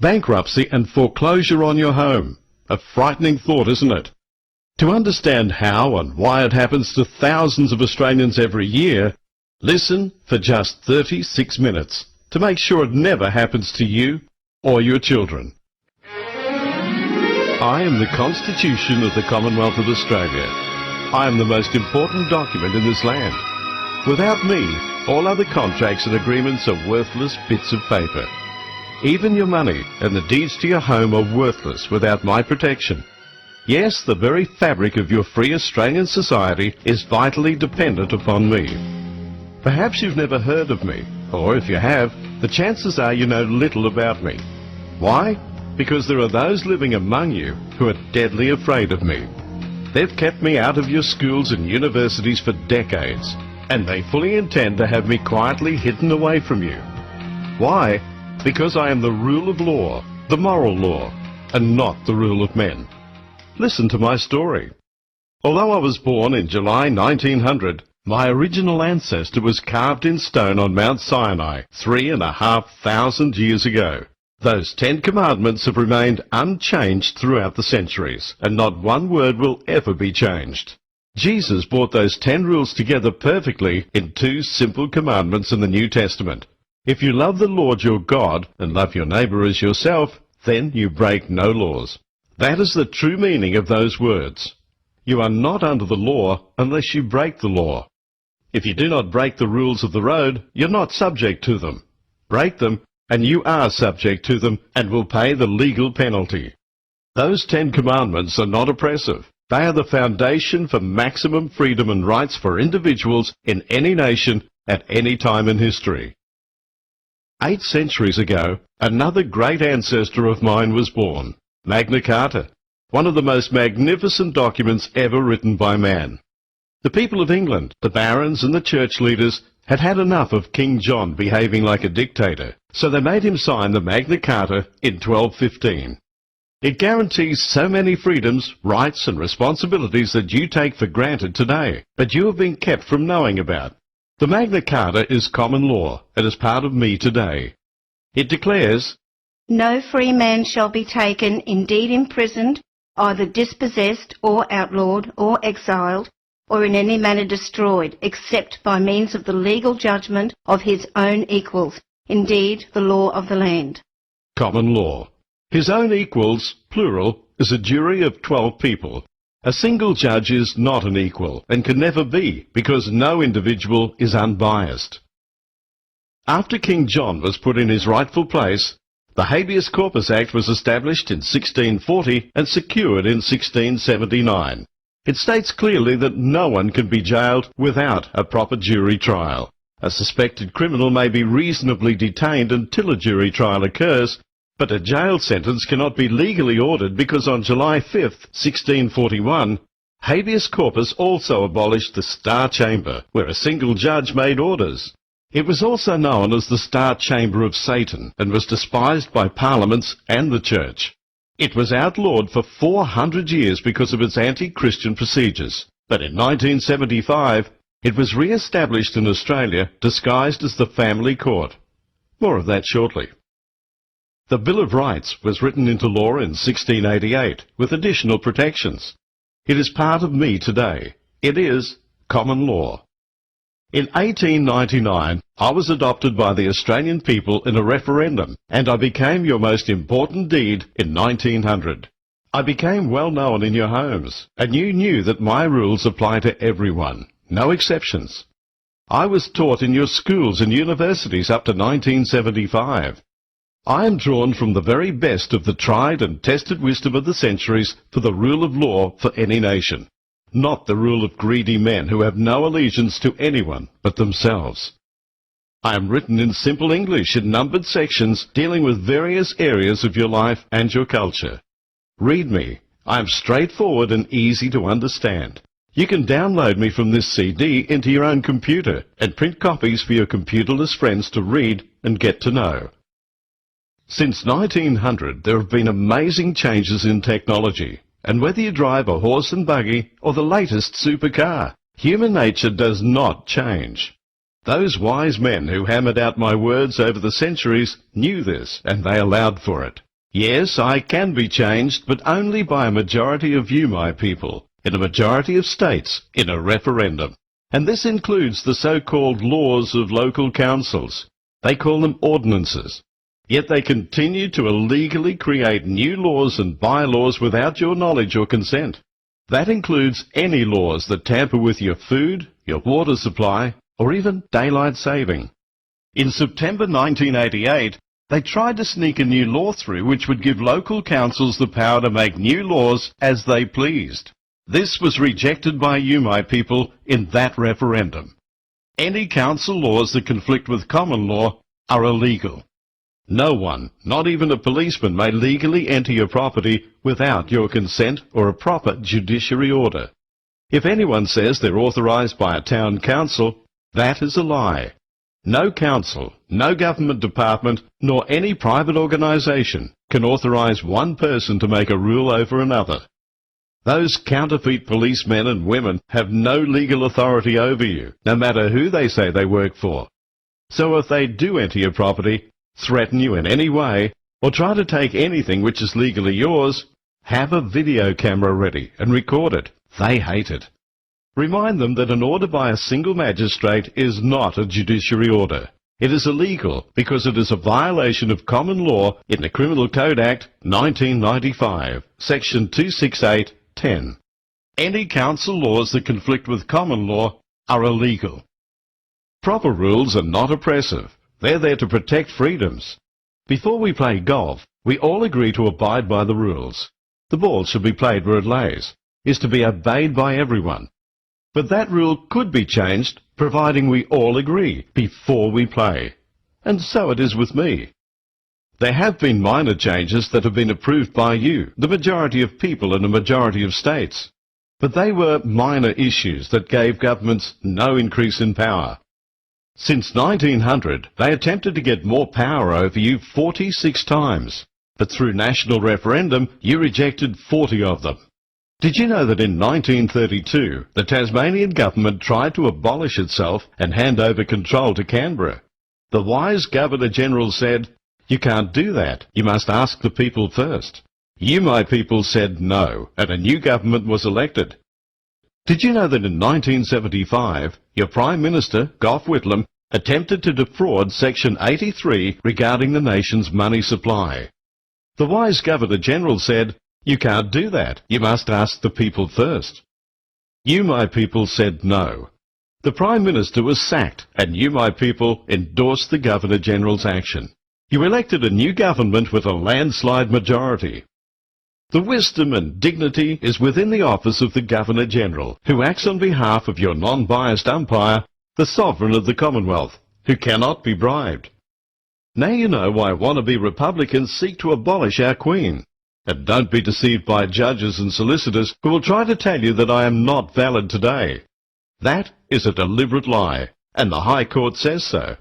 Bankruptcy and foreclosure on your home. A frightening thought, isn't it? To understand how and why it happens to thousands of Australians every year, listen for just 36 minutes to make sure it never happens to you or your children. I am the Constitution of the Commonwealth of Australia. I am the most important document in this land. Without me, all other contracts and agreements are worthless bits of paper. Even your money and the deeds to your home are worthless without my protection. Yes, the very fabric of your free Australian society is vitally dependent upon me. Perhaps you've never heard of me, or if you have, the chances are you know little about me. Why? Because there are those living among you who are deadly afraid of me. They've kept me out of your schools and universities for decades, and they fully intend to have me quietly hidden away from you. Why? Because I am the rule of law, the moral law, and not the rule of men. Listen to my story. Although I was born in July 1900, my original ancestor was carved in stone on Mount Sinai 3,500 years ago. Those 10 commandments have remained unchanged throughout the centuries, and not one word will ever be changed. Jesus brought those 10 rules together perfectly in 2 simple commandments in the New Testament. If you love the Lord your God and love your neighbour as yourself, then you break no laws. That is the true meaning of those words. You are not under the law unless you break the law. If you do not break the rules of the road, you're not subject to them. Break them, and you are subject to them and will pay the legal penalty. Those 10 commandments are not oppressive. They are the foundation for maximum freedom and rights for individuals in any nation at any time in history. 8 centuries ago, another great ancestor of mine was born, Magna Carta, one of the most magnificent documents ever written by man. The people of England, the barons and the church leaders, had had enough of King John behaving like a dictator, so they made him sign the Magna Carta in 1215. It guarantees so many freedoms, rights and responsibilities that you take for granted today, but you have been kept from knowing about. The Magna Carta is common law and is part of me today. It declares, "No free man shall be taken, indeed imprisoned, either dispossessed or outlawed or exiled, or in any manner destroyed, except by means of the legal judgment of his own equals, indeed the law of the land." Common law. His own equals, plural, is a jury of 12 people. A single judge is not an equal and can never be because no individual is unbiased. After King John was put in his rightful place, the Habeas Corpus Act was established in 1640 and secured in 1679. It states clearly that no one can be jailed without a proper jury trial. A suspected criminal may be reasonably detained until a jury trial occurs, but a jail sentence cannot be legally ordered because on July 5, 1641, Habeas Corpus also abolished the Star Chamber, where a single judge made orders. It was also known as the Star Chamber of Satan and was despised by parliaments and the Church. It was outlawed for 400 years because of its anti-Christian procedures, but in 1975 it was re-established in Australia disguised as the Family Court. More of that shortly. The Bill of Rights was written into law in 1688 with additional protections. It is part of me today. It is common law. In 1899, I was adopted by the Australian people in a referendum, and I became your most important deed in 1900. I became well known in your homes, and you knew that my rules apply to everyone, no exceptions. I was taught in your schools and universities up to 1975. I am drawn from the very best of the tried and tested wisdom of the centuries for the rule of law for any nation, not the rule of greedy men who have no allegiance to anyone but themselves. I am written in simple English in numbered sections dealing with various areas of your life and your culture. Read me. I am straightforward and easy to understand. You can download me from this CD into your own computer and print copies for your computerless friends to read and get to know. Since 1900, there have been amazing changes in technology, and whether you drive a horse and buggy or the latest supercar, human nature does not change. Those wise men who hammered out my words over the centuries knew this, and they allowed for it. Yes, I can be changed, but only by a majority of you, my people, in a majority of states, in a referendum. And this includes the so-called laws of local councils. They call them ordinances. Yet they continue to illegally create new laws and bylaws without your knowledge or consent. That includes any laws that tamper with your food, your water supply, or even daylight saving. In September 1988, they tried to sneak a new law through which would give local councils the power to make new laws as they pleased. This was rejected by you, my people, in that referendum. Any council laws that conflict with common law are illegal. No one, not even a policeman, may legally enter your property without your consent or a proper judiciary order. If anyone says they're authorised by a town council, that is a lie. No council, no government department, nor any private organisation can authorise one person to make a rule over another. Those counterfeit policemen and women have no legal authority over you, no matter who they say they work for. So if they do enter your property, threaten you in any way, or try to take anything which is legally yours, have a video camera ready and record it. They hate it. Remind them that an order by a single magistrate is not a judiciary order. It is illegal because it is a violation of common law in the Criminal Code Act 1995, Section 268(10). Any council laws that conflict with common law are illegal. Proper rules are not oppressive. They're there to protect freedoms. Before we play golf, we all agree to abide by the rules. The ball should be played where it lays, is to be obeyed by everyone. But that rule could be changed, providing we all agree before we play. And so it is with me. There have been minor changes that have been approved by you, the majority of people in a majority of states. But they were minor issues that gave governments no increase in power. Since 1900, they attempted to get more power over you 46 times, but through national referendum, you rejected 40 of them. Did you know that in 1932, the Tasmanian government tried to abolish itself and hand over control to Canberra? The wise Governor-General said, "You can't do that. You must ask the people first." You, my people, said no, and a new government was elected. Did you know that in 1975, your Prime Minister, Gough Whitlam, attempted to defraud Section 83 regarding the nation's money supply? The wise Governor-General said, "You can't do that. You must ask the people first." You, my people, said no. The Prime Minister was sacked, and you, my people, endorsed the Governor-General's action. You elected a new government with a landslide majority. The wisdom and dignity is within the office of the Governor-General, who acts on behalf of your non-biased umpire, the Sovereign of the Commonwealth, who cannot be bribed. Now you know why wannabe Republicans seek to abolish our Queen. And don't be deceived by judges and solicitors who will try to tell you that I am not valid today. That is a deliberate lie, and the High Court says so.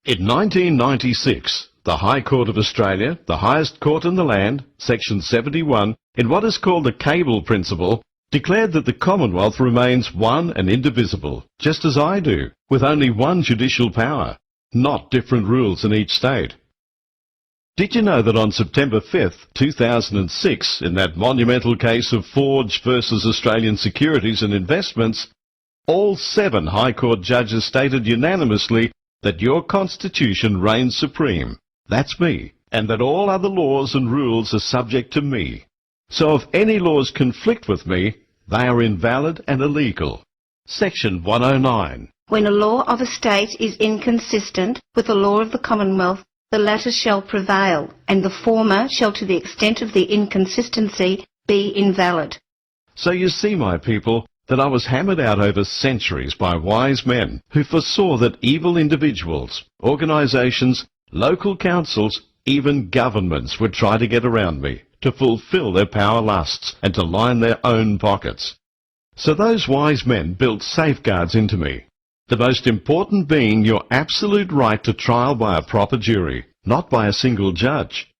In 1996, the High Court of Australia, the highest court in the land, Section 71, in what is called the Cable Principle, declared that the Commonwealth remains one and indivisible, just as I do, with only one judicial power, not different rules in each state. Did you know that on September 5th, 2006, in that monumental case of Forge versus Australian Securities and Investments, all 7 High Court judges stated unanimously that your Constitution reigns supreme, that's me, and that all other laws and rules are subject to me. So if any laws conflict with me, they are invalid and illegal. Section 109. When a law of a state is inconsistent with the law of the Commonwealth, the latter shall prevail, and the former shall, to the extent of the inconsistency, be invalid. So you see, my people, that I was hammered out over centuries by wise men who foresaw that evil individuals, organisations, local councils, even governments would try to get around me, to fulfil their power lusts and to line their own pockets. So those wise men built safeguards into me, the most important being your absolute right to trial by a proper jury, not by a single judge.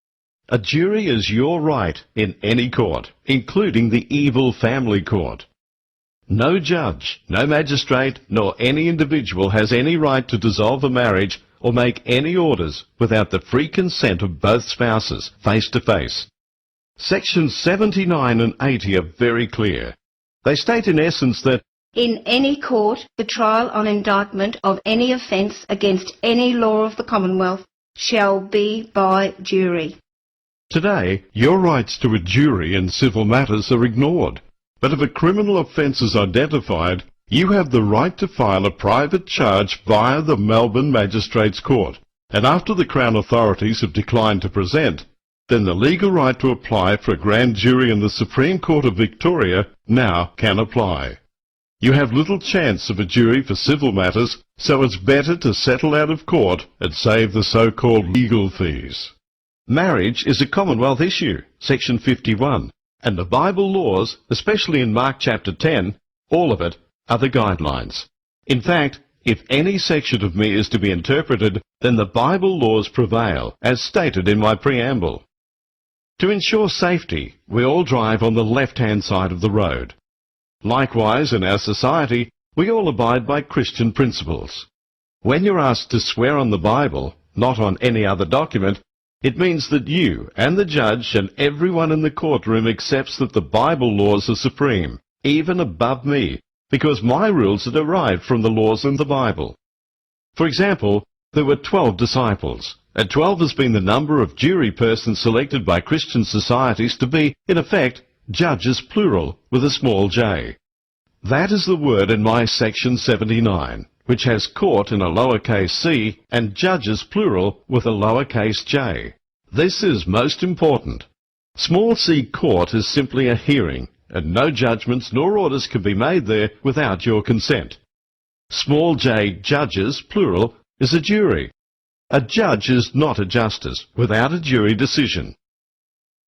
A jury is your right in any court, including the evil family court. No judge, no magistrate, nor any individual has any right to dissolve a marriage or make any orders without the free consent of both spouses, face to face. Sections 79 and 80 are very clear. They state in essence that in any court, the trial on indictment of any offence against any law of the Commonwealth shall be by jury. today your rights to a jury in civil matters are ignored. But if a criminal offence is identified, you have the right to file a private charge via the Melbourne Magistrates Court, and after the Crown authorities have declined to present, then the legal right to apply for a grand jury in the Supreme Court of Victoria now can apply. You have little chance of a jury for civil matters, so it's better to settle out of court and save the so-called legal fees. Marriage is a Commonwealth issue, Section 51, and the Bible laws, especially in Mark chapter 10, all of it, are the guidelines. In fact, if any section of me is to be interpreted, then the Bible laws prevail, as stated in my preamble. To ensure safety, we all drive on the left-hand side of the road. Likewise, in our society, we all abide by Christian principles. When you're asked to swear on the Bible, not on any other document, it means that you and the judge and everyone in the courtroom accepts that the Bible laws are supreme, even above me, because my rules are derived from the laws in the Bible. For example, there were 12 disciples, and 12 has been the number of jury persons selected by Christian societies to be, in effect, judges plural with a small j. That is the word in my section 79, which has court in a lowercase c and judges plural with a lowercase j. This is most important. Small c court is simply a hearing, and no judgments nor orders can be made there without your consent. Small j judges plural is a jury. A judge is not a justice without a jury decision.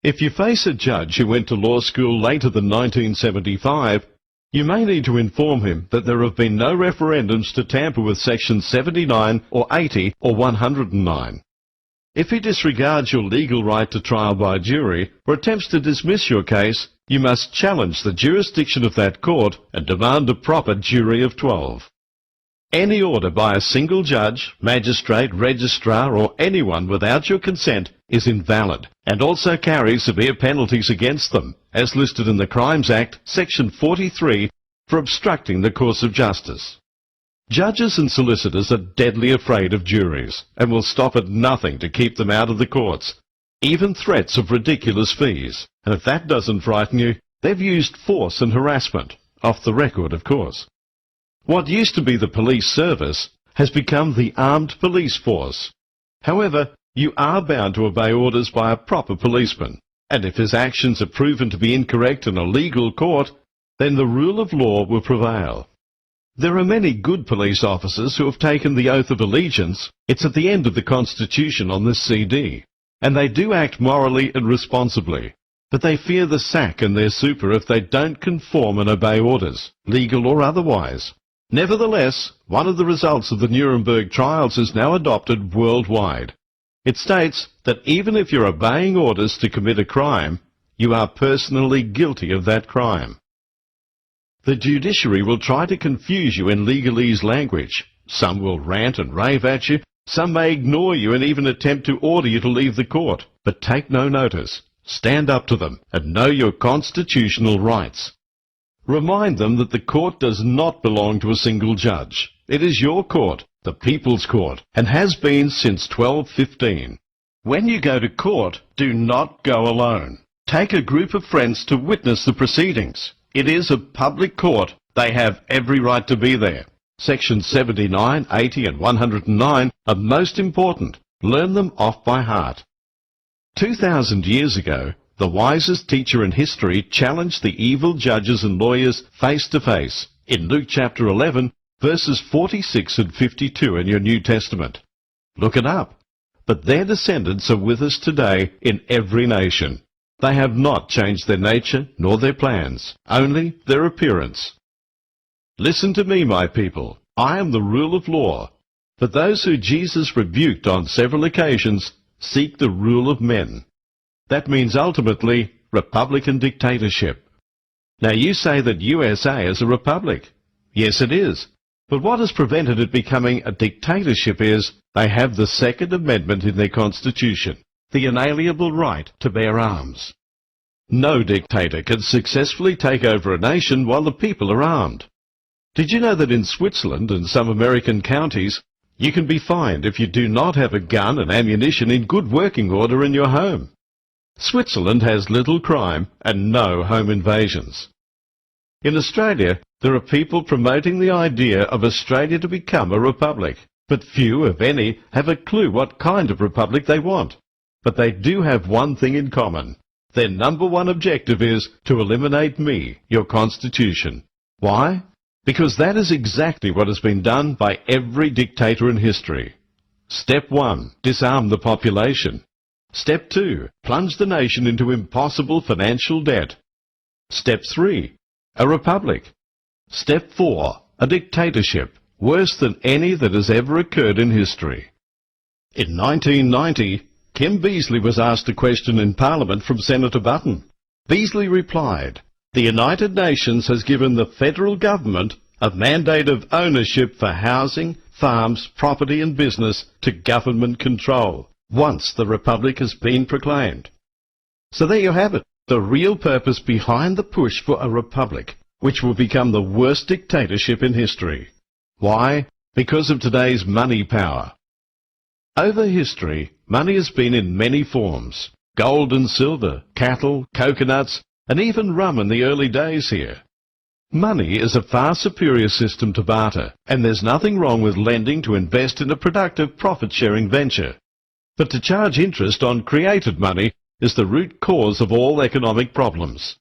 If you face a judge who went to law school later than 1975, you may need to inform him that there have been no referendums to tamper with sections 79 or 80 or 109. If he disregards your legal right to trial by jury or attempts to dismiss your case, you must challenge the jurisdiction of that court and demand a proper jury of 12. Any order by a single judge, magistrate, registrar or anyone without your consent is invalid and also carries severe penalties against them, as listed in the Crimes Act, Section 43, for obstructing the course of justice. Judges and solicitors are deadly afraid of juries and will stop at nothing to keep them out of the courts, even threats of ridiculous fees. And if that doesn't frighten you, they've used force and harassment, off the record of course. What used to be the police service has become the armed police force. However, you are bound to obey orders by a proper policeman, and if his actions are proven to be incorrect in a legal court, then the rule of law will prevail. There are many good police officers who have taken the oath of allegiance. It's at the end of the Constitution on this CD, and they do act morally and responsibly, but they fear the sack and their super if they don't conform and obey orders, legal or otherwise. Nevertheless, one of the results of the Nuremberg trials is now adopted worldwide. It states that even if you're obeying orders to commit a crime, you are personally guilty of that crime. The judiciary will try to confuse you in legalese language. Some will rant and rave at you, some may ignore you and even attempt to order you to leave the court. But take no notice. Stand up to them and know your constitutional rights. Remind them that the court does not belong to a single judge. It is your court, the People's Court, and has been since 1215. When you go to court, do not go alone. Take a group of friends to witness the proceedings. It is a public court. They have every right to be there. Sections 79, 80 and 109 are most important. Learn them off by heart. 2,000 years ago, the wisest teacher in history challenged the evil judges and lawyers face to face in Luke chapter 11, verses 46 and 52 in your New Testament. Look it up. But their descendants are with us today in every nation. They have not changed their nature nor their plans, only their appearance. Listen to me, my people. I am the rule of law. But those who Jesus rebuked on several occasions seek the rule of men. That means ultimately Republican dictatorship. Now you say that USA is a republic. Yes, it is. But what has prevented it becoming a dictatorship is they have the Second Amendment in their constitution, the inalienable right to bear arms. No dictator can successfully take over a nation while the people are armed. Did you know that in Switzerland and some American counties, you can be fined if you do not have a gun and ammunition in good working order in your home? Switzerland has little crime and no home invasions. In Australia, there are people promoting the idea of Australia to become a republic, but few, if any, have a clue what kind of republic they want. But they do have one thing in common. Their number one objective is to eliminate me, your constitution. Why? Because that is exactly what has been done by every dictator in history. Step 1. Disarm the population. Step 2. Plunge the nation into impossible financial debt. Step 3. A republic. Step 4. A dictatorship, worse than any that has ever occurred in history. In 1990, Kim Beazley was asked a question in Parliament from Senator Button. Beazley replied, "The United Nations has given the federal government a mandate of ownership for housing, farms, property and business to government control, once the Republic has been proclaimed." So there you have it, the real purpose behind the push for a republic, which will become the worst dictatorship in history. Why? Because of today's money power. Over history, money has been in many forms. Gold and silver, cattle, coconuts, and even rum in the early days here. Money is a far superior system to barter, and there's nothing wrong with lending to invest in a productive profit-sharing venture. But to charge interest on created money is the root cause of all economic problems.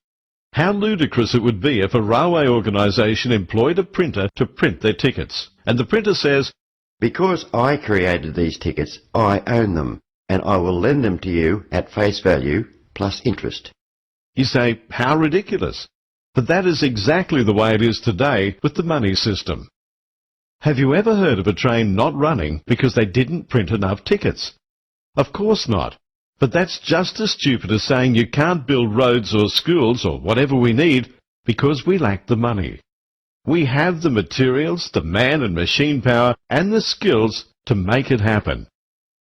How ludicrous it would be if a railway organisation employed a printer to print their tickets, and the printer says, "Because I created these tickets, I own them, and I will lend them to you at face value plus interest." You say, how ridiculous. But that is exactly the way it is today with the money system. Have you ever heard of a train not running because they didn't print enough tickets? Of course not. But that's just as stupid as saying you can't build roads or schools or whatever we need because we lack the money. We have the materials, the man and machine power and the skills to make it happen.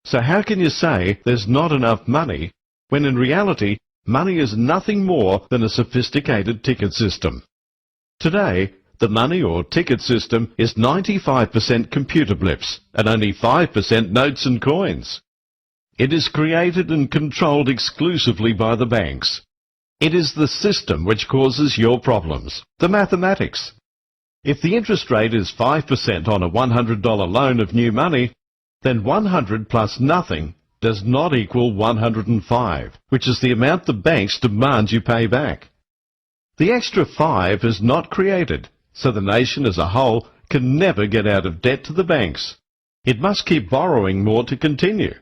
So how can you say there's not enough money when in reality money is nothing more than a sophisticated ticket system? Today, the money or ticket system is 95% computer blips and only 5% notes and coins. It is created and controlled exclusively by the banks. It is the system which causes your problems, the mathematics. If the interest rate is 5% on a $100 loan of new money, then 100 plus nothing does not equal 105, which is the amount the banks demand you pay back. The extra 5 is not created, so the nation as a whole can never get out of debt to the banks. It must keep borrowing more to continue.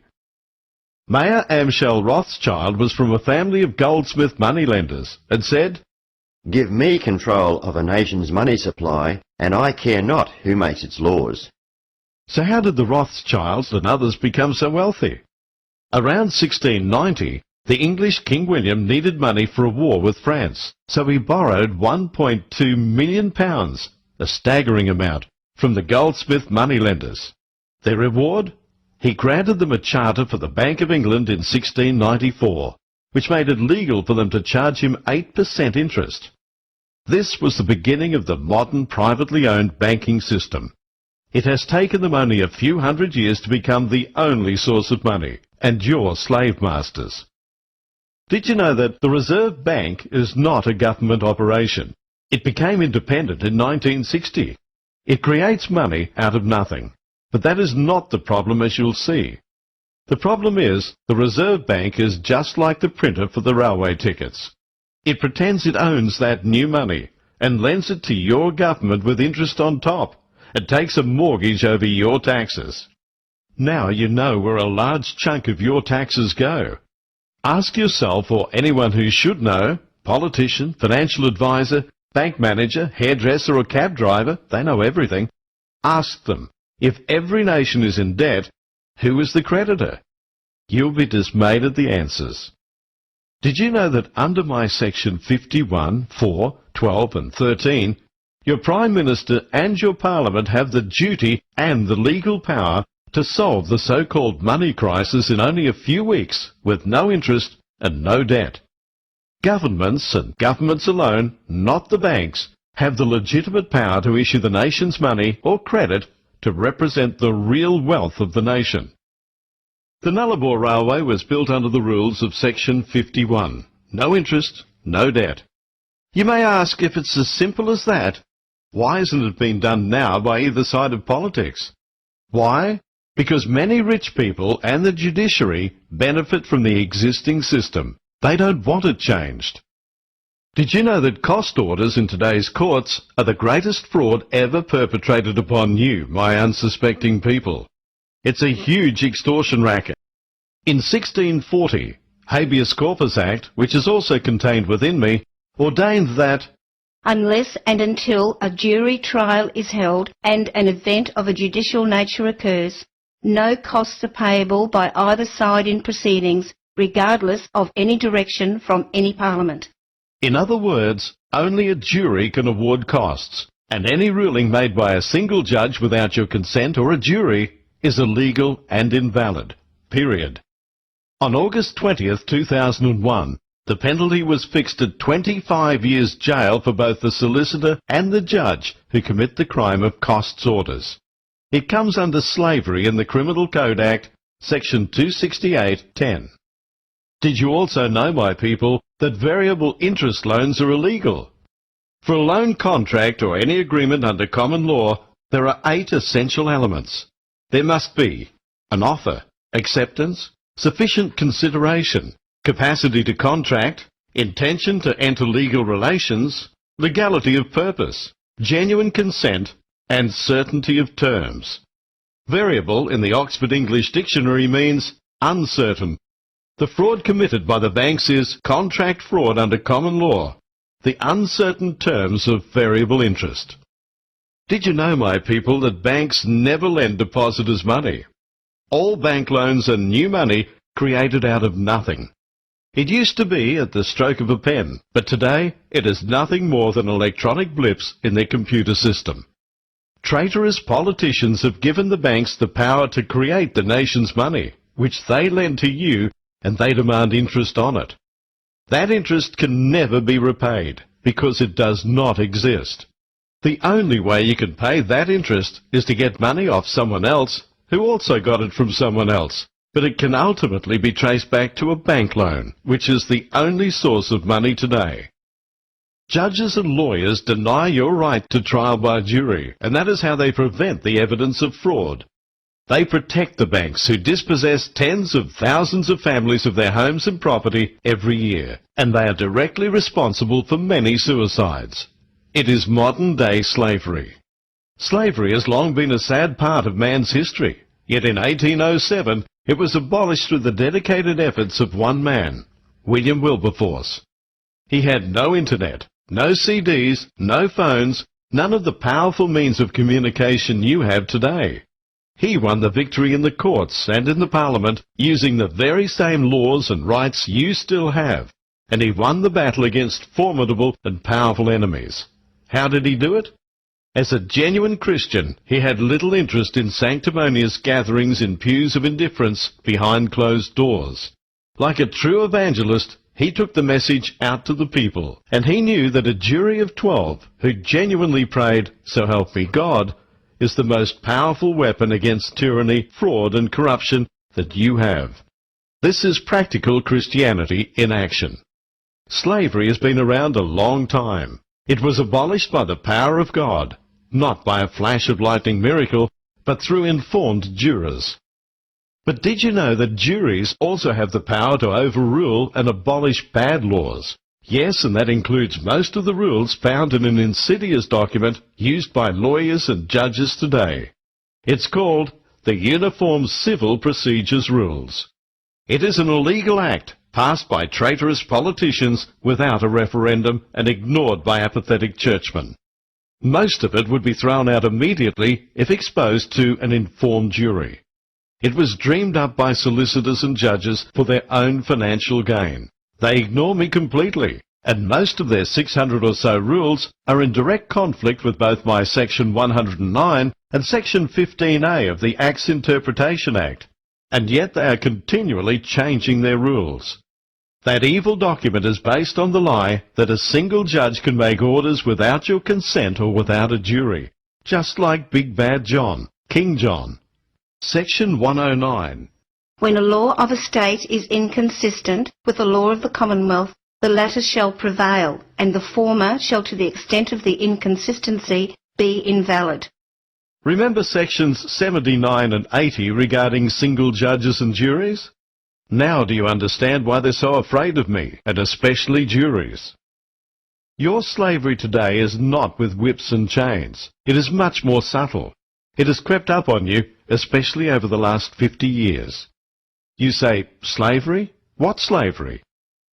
Mayor Amschel Rothschild was from a family of goldsmith moneylenders and said, "Give me control of a nation's money supply, and I care not who makes its laws." So how did the Rothschilds and others become so wealthy? Around 1690, the English King William needed money for a war with France, so he borrowed £1.2 million, a staggering amount, from the goldsmith moneylenders. Their reward? He granted them a charter for the Bank of England in 1694, which made it legal for them to charge him 8% interest. This was the beginning of the modern privately owned banking system. It has taken them only a few hundred years to become the only source of money, and your slave masters. Did you know that the Reserve Bank is not a government operation? It became independent in 1960. It creates money out of nothing. But that is not the problem, as you'll see. The problem is the Reserve Bank is just like the printer for the railway tickets. It pretends it owns that new money and lends it to your government with interest on top and takes a mortgage over your taxes. Now you know where a large chunk of your taxes go. Ask yourself or anyone who should know, politician, financial advisor, bank manager, hairdresser or cab driver, they know everything. Ask them. If every nation is in debt, who is the creditor? You'll be dismayed at the answers. Did you know that under my section 51, 4, 12 and 13, Your Prime Minister and your Parliament have the duty and the legal power to solve the so-called money crisis in only a few weeks with no interest and no debt. Governments, and governments alone, not the banks, have the legitimate power to issue the nation's money or credit to represent the real wealth of the nation. The Nullarbor Railway was built under the rules of Section 51. No interest, no debt. You may ask, if it's as simple as that, why isn't it being done now by either side of politics? Why? Because many rich people and the judiciary benefit from the existing system. They don't want it changed. Did you know that cost orders in today's courts are the greatest fraud ever perpetrated upon you, my unsuspecting people? It's a huge extortion racket. In 1640, Habeas Corpus Act, which is also contained within me, ordained that unless and until a jury trial is held and an event of a judicial nature occurs, no costs are payable by either side in proceedings, regardless of any direction from any Parliament. In other words, only a jury can award costs, and any ruling made by a single judge without your consent or a jury is illegal and invalid. Period. On August 20th, 2001, the penalty was fixed at 25 years jail for both the solicitor and the judge who commit the crime of costs orders. It comes under slavery in the Criminal Code Act, Section 268(10). Did you also know, my people, that variable interest loans are illegal? For a loan contract or any agreement under common law, there are 8 essential elements. There must be an offer, acceptance, sufficient consideration, capacity to contract, intention to enter legal relations, legality of purpose, genuine consent, and certainty of terms. Variable in the Oxford English Dictionary means uncertain. The fraud committed by the banks is contract fraud under common law, the uncertain terms of variable interest. Did you know, my people, that banks never lend depositors money? All bank loans are new money created out of nothing. It used to be at the stroke of a pen, but today it is nothing more than electronic blips in their computer system. Traitorous politicians have given the banks the power to create the nation's money, which they lend to you, and they demand interest on it. That interest can never be repaid, because it does not exist. The only way you can pay that interest is to get money off someone else who also got it from someone else, but it can ultimately be traced back to a bank loan, which is the only source of money today. Judges and lawyers deny your right to trial by jury, and that is how they prevent the evidence of fraud. They protect the banks who dispossess tens of thousands of families of their homes and property every year, and they are directly responsible for many suicides. It is modern-day slavery. Slavery has long been a sad part of man's history, yet in 1807 it was abolished through the dedicated efforts of one man, William Wilberforce. He had no internet, no CDs, no phones, none of the powerful means of communication you have today. He won the victory in the courts and in the Parliament using the very same laws and rights you still have, and he won the battle against formidable and powerful enemies. How did he do it? As a genuine Christian, he had little interest in sanctimonious gatherings in pews of indifference behind closed doors. Like a true evangelist, he took the message out to the people, and he knew that a jury of 12 who genuinely prayed, "So help me God," is the most powerful weapon against tyranny, fraud and corruption that you have. This is practical Christianity in action. Slavery has been around a long time. It was abolished by the power of God, not by a flash of lightning miracle, but through informed jurors. But did you know that juries also have the power to overrule and abolish bad laws? Yes, and that includes most of the rules found in an insidious document used by lawyers and judges today. It's called the Uniform Civil Procedures Rules. It is an illegal act passed by traitorous politicians without a referendum and ignored by apathetic churchmen. Most of it would be thrown out immediately if exposed to an informed jury. It was dreamed up by solicitors and judges for their own financial gain. They ignore me completely. and most of their 600 or so rules are in direct conflict with both my Section 109 and Section 15A of the Acts Interpretation Act, and yet they are continually changing their rules. That evil document is based on the lie that a single judge can make orders without your consent or without a jury, just like Big Bad John, King John. Section 109. When a law of a state is inconsistent with the law of the Commonwealth, the latter shall prevail, and the former shall, to the extent of the inconsistency, be invalid. Remember sections 79 and 80 regarding single judges and juries? Now do you understand why they're so afraid of me, and especially juries? Your slavery today is not with whips and chains. It is much more subtle. It has crept up on you, especially over the last 50 years. You say, slavery? What slavery?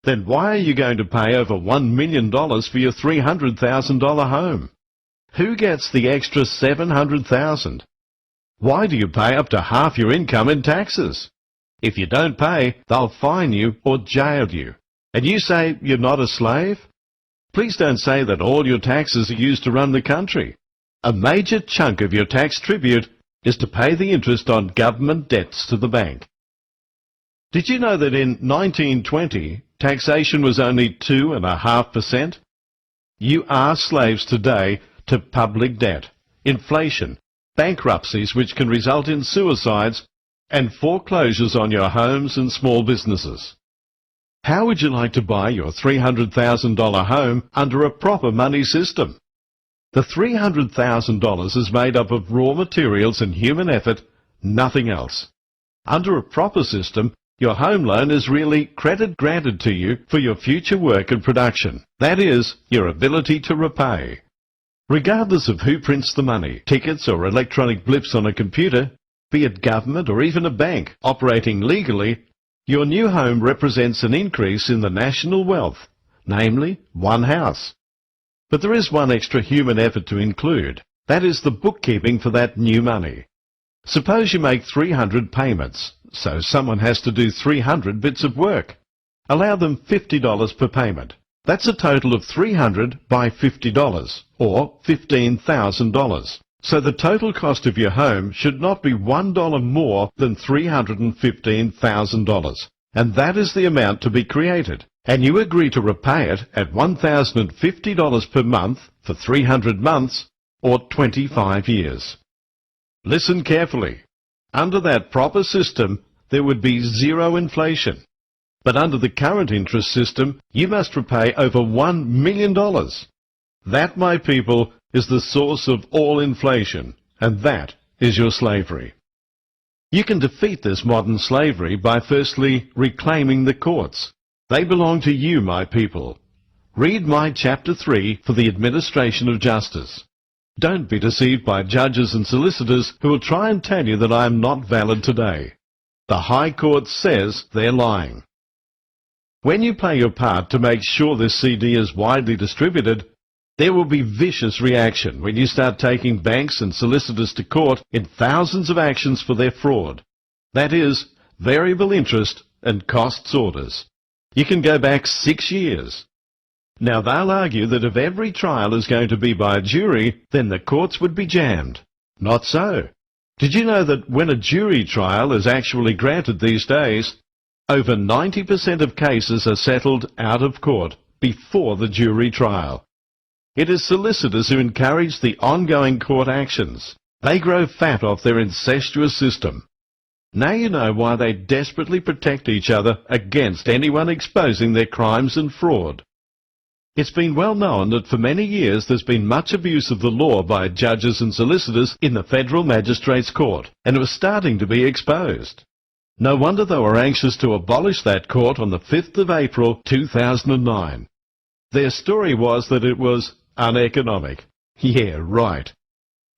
Then why are you going to pay over $1 million for your $300,000 home? Who gets the extra $700,000? Why do you pay up to half your income in taxes? If you don't pay, they'll fine you or jail you. And you say you're not a slave? Please don't say that all your taxes are used to run the country. A major chunk of your tax tribute is to pay the interest on government debts to the bank. Did you know that in 1920, taxation was only 2.5%? You are slaves today to public debt, inflation, bankruptcies which can result in suicides, and foreclosures on your homes and small businesses. How would you like to buy your $300,000 home under a proper money system? The $300,000 is made up of raw materials and human effort, nothing else. Under a proper system, your home loan is really credit granted to you for your future work and production. That is, your ability to repay. Regardless of who prints the money, tickets or electronic blips on a computer, be it government or even a bank operating legally, your new home represents an increase in the national wealth, namely one house. But there is one extra human effort to include. That is the bookkeeping for that new money. Suppose you make 300 payments, so someone has to do 300 bits of work. Allow them $50 per payment. That's a total of $300 by $50, or $15,000. So the total cost of your home should not be $1 more than $315,000. And that is the amount to be created. And you agree to repay it at $1,050 per month for 300 months, or 25 years. Listen carefully. Under that proper system, there would be zero inflation. But under the current interest system, you must repay over $1 million. That, my people, is the source of all inflation, and that is your slavery. You can defeat this modern slavery by firstly reclaiming the courts. They belong to you, my people. Read my chapter 3 for the administration of justice. Don't be deceived by judges and solicitors who will try and tell you that I am not valid today. The High Court says they're lying. When you play your part to make sure this CD is widely distributed, there will be vicious reaction when you start taking banks and solicitors to court in thousands of actions for their fraud. That is, variable interest and costs orders. You can go back 6 years. Now they'll argue that if every trial is going to be by a jury, then the courts would be jammed. Not so. Did you know that when a jury trial is actually granted these days, over 90% of cases are settled out of court before the jury trial? It is solicitors who encourage the ongoing court actions. They grow fat off their incestuous system. Now you know why they desperately protect each other against anyone exposing their crimes and fraud. It's been well known that for many years there's been much abuse of the law by judges and solicitors in the Federal Magistrates Court, and it was starting to be exposed. No wonder they were anxious to abolish that court on the 5th of April 2009. Their story was that it was uneconomic. Yeah, right.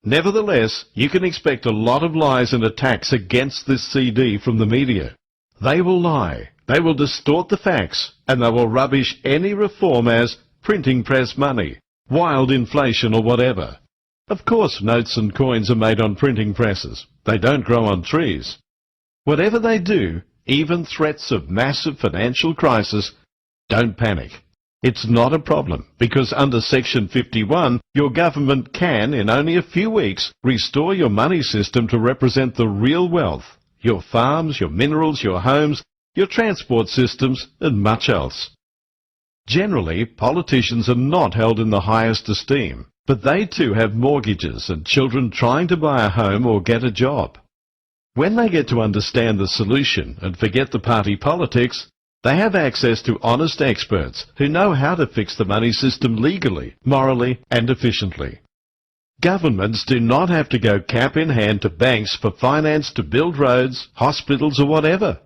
Nevertheless, you can expect a lot of lies and attacks against this CD from the media. They will lie, they will distort the facts, and they will rubbish any reform as printing press money, wild inflation or whatever. Of course notes and coins are made on printing presses. They don't grow on trees. Whatever they do, even threats of massive financial crisis, don't panic. It's not a problem, because under Section 51, your government can, in only a few weeks, restore your money system to represent the real wealth, your farms, your minerals, your homes, your transport systems, and much else. Generally, politicians are not held in the highest esteem, but they too have mortgages and children trying to buy a home or get a job. When they get to understand the solution and forget the party politics, they have access to honest experts who know how to fix the money system legally, morally, and efficiently. Governments do not have to go cap in hand to banks for finance to build roads, hospitals, or whatever.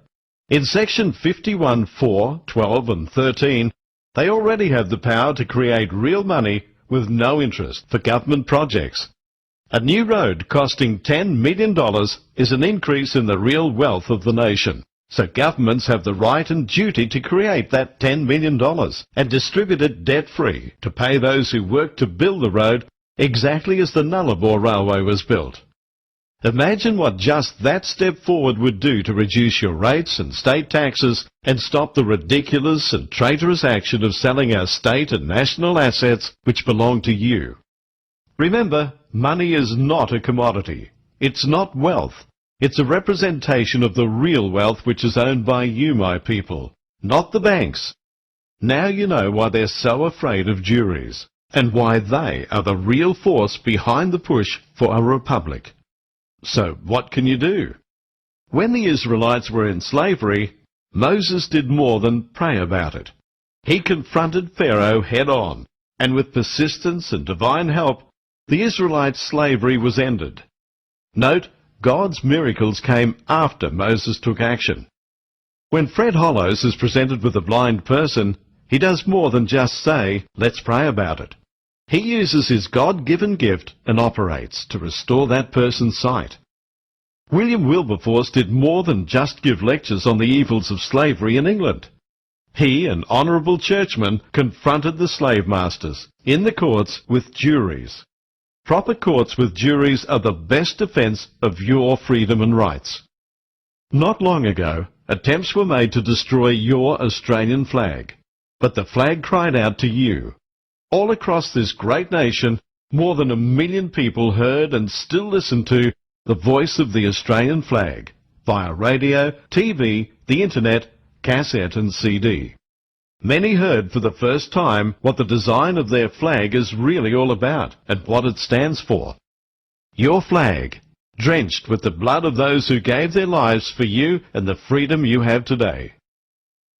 In Section 51(4), 12 and 13, they already have the power to create real money with no interest for government projects. A new road costing $10 million is an increase in the real wealth of the nation. So governments have the right and duty to create that $10 million and distribute it debt-free to pay those who worked to build the road exactly as the Nullarbor Railway was built. Imagine what just that step forward would do to reduce your rates and state taxes and stop the ridiculous and traitorous action of selling our state and national assets which belong to you. Remember, money is not a commodity. It's not wealth. It's a representation of the real wealth which is owned by you, my people, not the banks. Now you know why they're so afraid of juries, and why they are the real force behind the push for a republic. So what can you do? When the Israelites were in slavery, Moses did more than pray about it. He confronted Pharaoh head-on, and with persistence and divine help, the Israelites' slavery was ended. Note, God's miracles came after Moses took action. When Fred Hollows is presented with a blind person, he does more than just say, let's pray about it. He uses his God-given gift and operates to restore that person's sight. William Wilberforce did more than just give lectures on the evils of slavery in England. He, an honourable churchman, confronted the slave masters in the courts with juries. Proper courts with juries are the best defence of your freedom and rights. Not long ago, attempts were made to destroy your Australian flag, but the flag cried out to you. All across this great nation, more than 1 million people heard and still listen to the voice of the Australian flag, via radio, TV, the internet, cassette and CD. Many heard for the first time what the design of their flag is really all about and what it stands for. Your flag, drenched with the blood of those who gave their lives for you and the freedom you have today.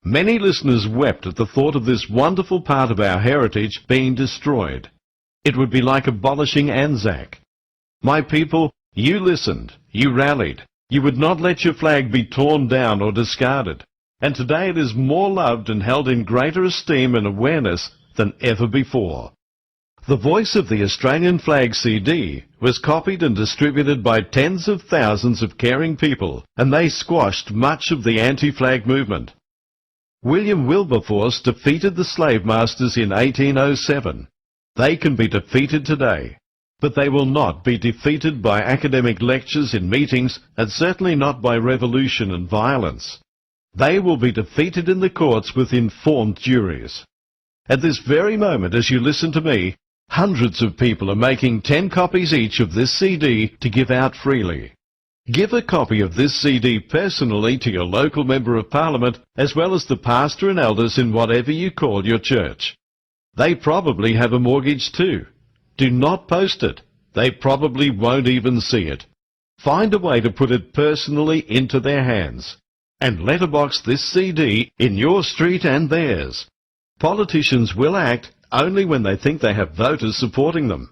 Many listeners wept at the thought of this wonderful part of our heritage being destroyed. It would be like abolishing Anzac. My people, you listened, you rallied. You would not let your flag be torn down or discarded. And today it is more loved and held in greater esteem and awareness than ever before. The voice of the Australian Flag CD was copied and distributed by tens of thousands of caring people, and they squashed much of the anti-flag movement. William Wilberforce defeated the slave masters in 1807. They can be defeated today, but they will not be defeated by academic lectures in meetings, and certainly not by revolution and violence. They will be defeated in the courts with informed juries. At this very moment, as you listen to me, hundreds of people are making 10 copies each of this CD to give out freely. Give a copy of this CD personally to your local Member of Parliament, as well as the pastor and elders in whatever you call your church. They probably have a mortgage too. Do not post it. They probably won't even see it. Find a way to put it personally into their hands. And letterbox this CD in your street and theirs. Politicians will act only when they think they have voters supporting them.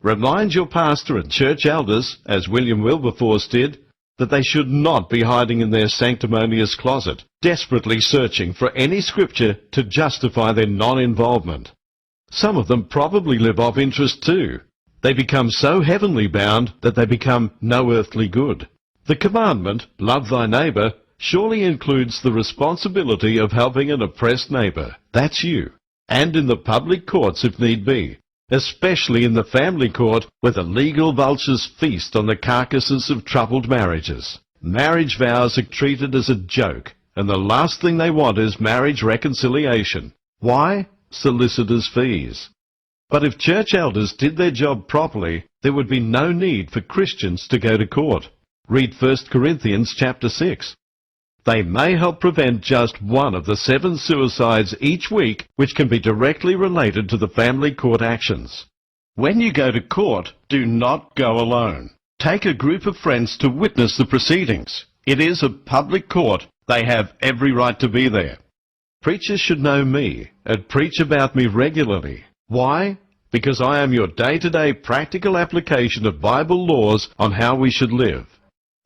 Remind your pastor and church elders, as William Wilberforce did, that they should not be hiding in their sanctimonious closet, desperately searching for any scripture to justify their non-involvement. Some of them probably live off interest too. They become so heavenly bound that they become no earthly good. The commandment, love thy neighbour, surely includes the responsibility of helping an oppressed neighbour. That's you. And in the public courts if need be, especially in the family court where the legal vultures feast on the carcasses of troubled marriages. Marriage vows are treated as a joke, and the last thing they want is marriage reconciliation. Why? solicitors' fees. But if church elders did their job properly, there would be no need for Christians to go to court. Read 1 Corinthians chapter 6. They may help prevent just one of the 7 suicides each week which can be directly related to the family court actions. When you go to court, do not go alone. Take a group of friends to witness the proceedings. It is a public court. They have every right to be there. Preachers should know me and preach about me regularly. Why? Because I am your day-to-day practical application of Bible laws on how we should live.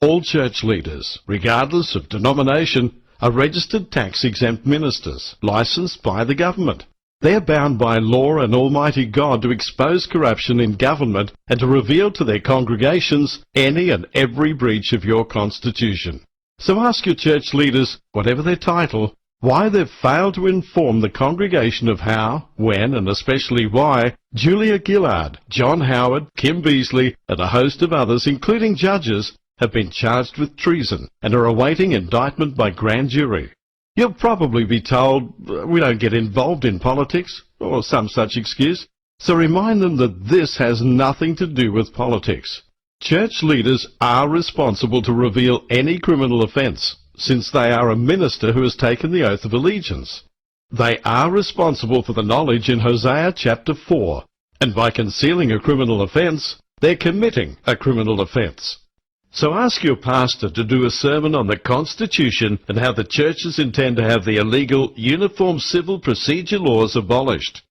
All church leaders, regardless of denomination, are registered tax-exempt ministers, licensed by the government. They are bound by law and Almighty God to expose corruption in government and to reveal to their congregations any and every breach of your constitution. So ask your church leaders, whatever their title, why they've failed to inform the congregation of how, when, and especially why Julia Gillard, John Howard, Kim Beasley, and a host of others, including judges, have been charged with treason and are awaiting indictment by grand jury. You'll probably be told, we don't get involved in politics, or some such excuse, so remind them that this has nothing to do with politics. Church leaders are responsible to reveal any criminal offence, since they are a minister who has taken the oath of allegiance. They are responsible for the knowledge in Hosea chapter 4, and by concealing a criminal offence, they're committing a criminal offence. So ask your pastor to do a sermon on the Constitution and how the churches intend to have the illegal Uniform Civil Procedure laws abolished.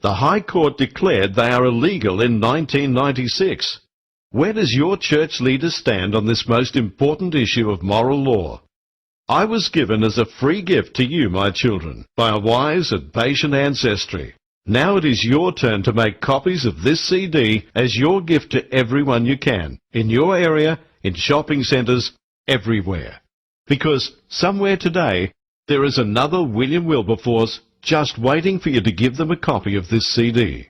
The High Court declared they are illegal in 1996. Where does your church leader stand on this most important issue of moral law? I was given as a free gift to you, my children, by a wise and patient ancestry. Now it is your turn to make copies of this CD as your gift to everyone you can, in your area, in shopping centres, everywhere. Because somewhere today, there is another William Wilberforce just waiting for you to give them a copy of this CD.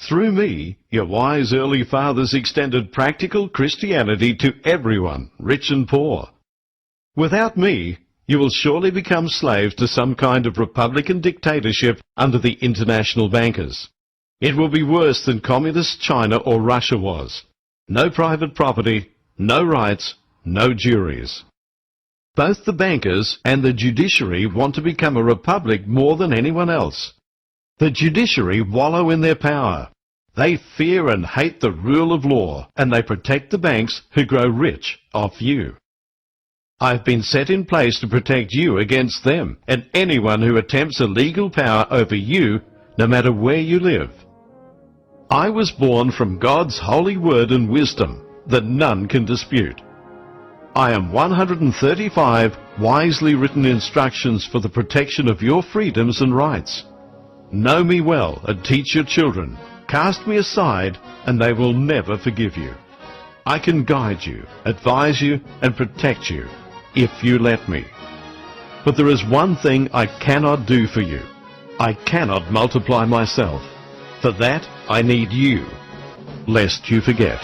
Through me, your wise early fathers extended practical Christianity to everyone, rich and poor. Without me, you will surely become slaves to some kind of Republican dictatorship under the international bankers. It will be worse than communist China or Russia was. No private property, no rights, no juries. Both the bankers and the judiciary want to become a republic more than anyone else. The judiciary wallow in their power. They fear and hate the rule of law, and they protect the banks who grow rich off you. I've been set in place to protect you against them and anyone who attempts a legal power over you, no matter where you live. I was born from God's holy word and wisdom that none can dispute. I am 135 wisely written instructions for the protection of your freedoms and rights. Know me well and teach your children. Cast me aside and they will never forgive you. I can guide you, advise you, and protect you if you let me. But there is one thing I cannot do for you. I cannot multiply myself. For that, I need you, lest you forget.